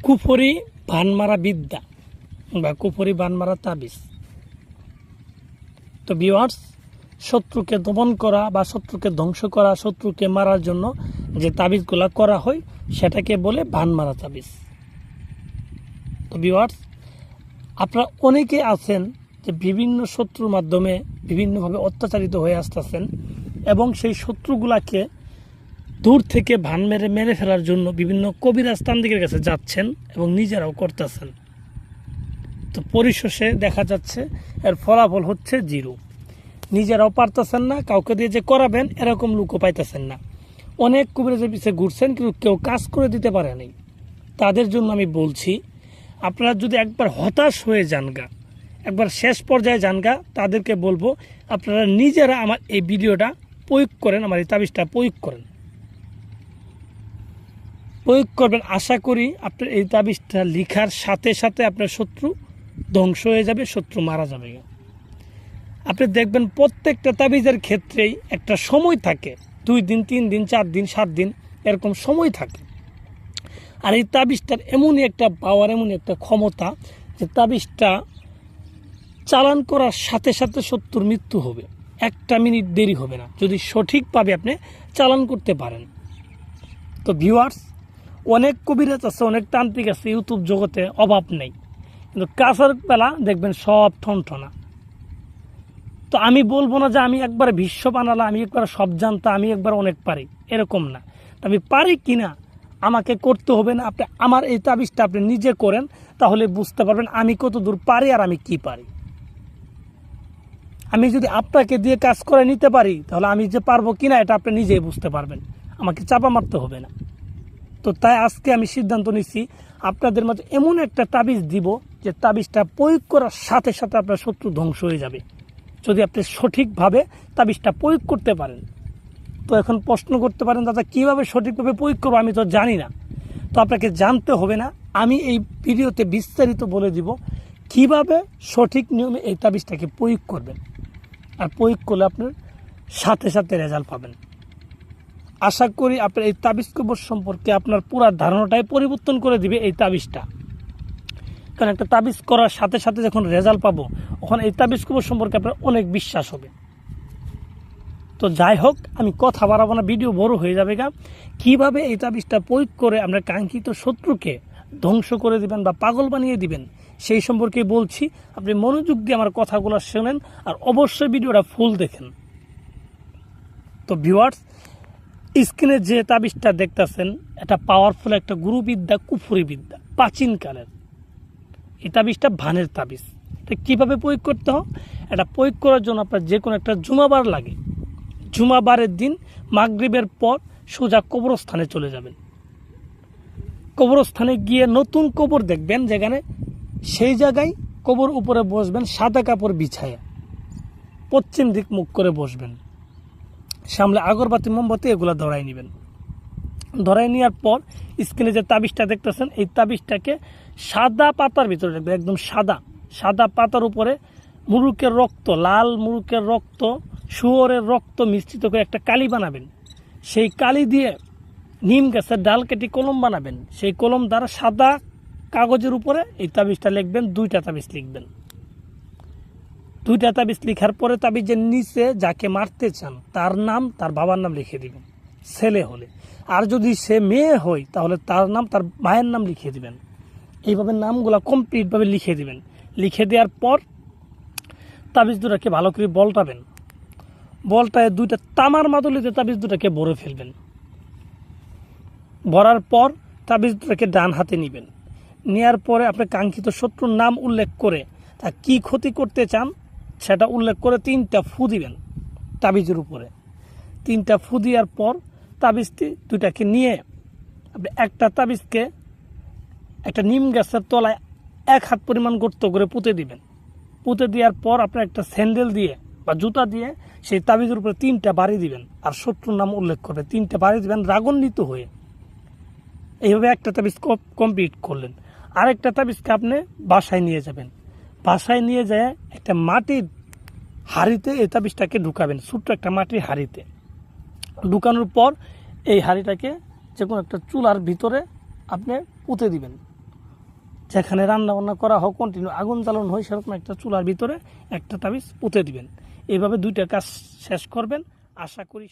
কুফরি বানমারা বিদ্যা বা কুফরি বানমারা তাবিজ। তো ভিউয়ার্স, শত্রুকে দমন করা বা শত্রুকে ধ্বংস করা, শত্রুকে মারার জন্য যে তাবিজগুলো করা হয় সেটাকে বলে বানমারা তাবিজ। তো ভিউয়ার্স, আপনারা অনেকে আছেন যে বিভিন্ন শত্রুর মাধ্যমে বিভিন্নভাবে অত্যাচারিত হয়ে আসতেছেন এবং সেই শত্রুগুলাকে দূর থেকে ভান মেরে ফেলার জন্য বিভিন্ন কবিরাজ তান্ত্রিকের কাছে যাচ্ছেন এবং নিজেরাও করতেছেন। তো পরিশেষে দেখা যাচ্ছে এর ফলাফল হচ্ছে জিরো। নিজেরাও পারতেছেন না, কাউকে দিয়ে যে করাবেন এরকম লোকও পাইতেছেন না। অনেক কবিরাজের পিছিয়ে ঘুরছেন কিন্তু কেউ কাজ করে দিতে পারে নাই। তাদের জন্য আমি বলছি, আপনারা যদি একবার হতাশ হয়ে যানগা, একবার শেষ পর্যায়ে যানগা, তাদেরকে বলবো আপনারা নিজেরা আমার এই ভিডিওটা প্রয়োগ করেন, আমার এই তাবিজটা প্রয়োগ করবেন। আশা করি আপনার এই তাবিজটা লিখার সাথে সাথে আপনার শত্রু ধ্বংস হয়ে যাবে, শত্রু মারা যাবে। আপনি দেখবেন প্রত্যেকটা তাবিজের ক্ষেত্রেই একটা সময় থাকে, 2 দিন 3 দিন 4 দিন 7 দিন এরকম সময় থাকে। আর এই তাবিজটার এমনই একটা পাওয়ার, এমনই একটা ক্ষমতা যে তাবিজটা চালান করার সাথে সাথে শত্রুর মৃত্যু হবে, 1 মিনিট দেরি হবে না যদি সঠিকভাবে আপনি চালান করতে পারেন। তো ভিউয়ার্স, অনেক কবিরাজ আছে, অনেক তান্ত্রিক আছে ইউটিউব জগতে, অভাব নেই, কিন্তু কাছের বেলা দেখবেন সব ঠনঠনা। তো আমি বলবো না যে আমি একবার ভীষ্ম বানালাম, আমি একবার সব জানতা, আমি একবার অনেক পারি, এরকম না। আমি পারি কিনা আমাকে করতে হবে না। আপনি আমার এই তাবিজটা আপনি নিজে করেন, তাহলে বুঝতে পারবেন আমি কত দূর পারি আর আমি কি পারি। আমি যদি আপনাকে দিয়ে কাজ করে নিতে পারি, তাহলে আমি যে পারবো কিনা এটা আপনি নিজেই বুঝতে পারবেন, আমাকে চাপা মারতে হবে না। তো তাই আজকে আমি সিদ্ধান্ত নিচ্ছি আপনাদের মাঝে এমন একটা তাবিজ দিব যে তাবিজটা প্রয়োগ করার সাথে সাথে আপনার শত্রু ধ্বংস হয়ে যাবে, যদি আপনি সঠিকভাবে তাবিজটা প্রয়োগ করতে পারেন। তো এখন প্রশ্ন করতে পারেন, দাদা কীভাবে সঠিকভাবে প্রয়োগ করবো, আমি তো জানি না। তো আপনাকে জানতে হবে না, আমি এই ভিডিওতে বিস্তারিত বলে দিব কিভাবে সঠিক নিয়মে এই তাবিজটাকে প্রয়োগ করবেন। আর প্রয়োগ করলে আপনার সাথে সাথে রেজাল্ট পাবেন। আশা করি আপনার এই তাবিজ কবর সম্পর্কে আপনার পুরো ধারণাটাই পরিবর্তন করে দিবে এই তাবিজটা। কারণ একটা তাবিজ করার সাথে সাথে যখন রেজাল্ট পাবো, তখন এই তাবিজ কবর সম্পর্কে আপনার অনেক বিশ্বাস হবে। তো যাই হোক, আমি কথা বাড়াবো না, ভিডিও বড় হয়ে যাবে গা। কীভাবে এই তাবিজটা প্রয়োগ করে আমরা কাঙ্ক্ষিত শত্রুকে ধ্বংস করে দিবেন বা পাগল বানিয়ে দিবেন, সেই সম্পর্কে বলছি। আপনি মনোযোগ দিয়ে আমার কথাগুলো শোনেন আর অবশ্যই ভিডিওটা ফুল দেখেন। তো ভিউয়ার্স, স্ক্রিনে যে তাবিজটা দেখতেছেন, এটা পাওয়ারফুল একটা গুরুবিদ্যা, কুফরি বিদ্যা, প্রাচীনকালের। এই তাবিজটা ভানের তাবিজ। এটা কীভাবে প্রয়োগ করতে হয়, এটা প্রয়োগ করার জন্য আপনার যে কোনো একটা জুমাবার লাগে। জুমাবারের দিন মাগরিবের পর সোজা কবরস্থানে চলে যাবেন। কবরস্থানে গিয়ে নতুন কবর দেখবেন যেখানে, সেই জায়গায় কবর উপরে বসবেন, সাদা কাপড় বিছায়া পশ্চিম দিক মুখ করে বসবেন। সামনে আগরবাতি মোমবাতি এগুলো ধরাই নেবেন। ধরাই নেওয়ার পর স্ক্রিনে যে তাবিজটা দেখতেছেন, এই তাবিজটাকে সাদা পাতার ভিতরে রাখবেন, একদম সাদা পাতার উপরে মুরুকের রক্ত, লাল মুরুকের রক্ত, শুয়োরের রক্ত মিশ্রিত করে একটা কালি বানাবেন। সেই কালি দিয়ে নিম গাছের ডাল কেটে কলম বানাবেন। সেই কলম দ্বারা সাদা কাগজের উপরে এই তাবিজটা লিখবেন। 2টা তাবিজ লিখবেন। 2টা তাবিজ লিখার পরে তাবিজের নিচে যাকে মারতে চান তার নাম, তার বাবার নাম লিখে দিবেন ছেলে হলে। আর যদি সে মেয়ে হয় তাহলে তার নাম, তার মায়ের নাম লিখে দিবেন। এইভাবে নামগুলো কমপ্লিটভাবে লিখে দিবেন। লিখে দেওয়ার পর তাবিজ দুটাকে ভালো করে বলটাবেন। বলটায় 2টা তামার মাদুলিতে তাবিজ দুটাকে ভরে ফেলবেন। ভরার পর তাবিজ দুটাকে ডান হাতে নেবেন। নেওয়ার পরে আপনার কাঙ্ক্ষিত শত্রুর নাম উল্লেখ করে তা কী ক্ষতি করতে চান সেটা উল্লেখ করে 3টা ফু দিবেন তাবিজের উপরে। 3টা ফু দেওয়ার পর তাবিজটি 2টাকে নিয়ে আপনি একটা তাবিজকে একটা নিম গাছের তলায় 1 হাত পরিমাণ গর্ত করে পুঁতে দিবেন। পুঁতে দেওয়ার পর আপনার একটা স্যান্ডেল দিয়ে বা জুতা দিয়ে সেই তাবিজের উপরে 3টা বাড়ি দিবেন আর শত্রুর নাম উল্লেখ করবে। 3টা বাড়ি দিবেন রাগান্বিত হয়ে। এইভাবে একটা তাবিজ কমপ্লিট করলেন। আরেকটা তাবিজকে আপনি বাসায় নিয়ে যাবেন। বাসায় নিয়ে যায় একটা মাটির হাঁড়িতে এই তাবিজটাকে ঢুকাবেন, ছোট্ট একটা মাটির হাঁড়িতে। ঢুকানোর পর এই হাঁড়িটাকে যে কোনো একটা চুলার ভিতরে আপনি পুঁতে দিবেন। যেখানে রান্না বান্না করা হোক কন্টিনিউ আগুন জ্বালানো হয় সেরকম একটা চুলার ভিতরে একটা তাবিজ পুঁতে দিবেন। এইভাবে 2টা কাজ শেষ করবেন, আশা করি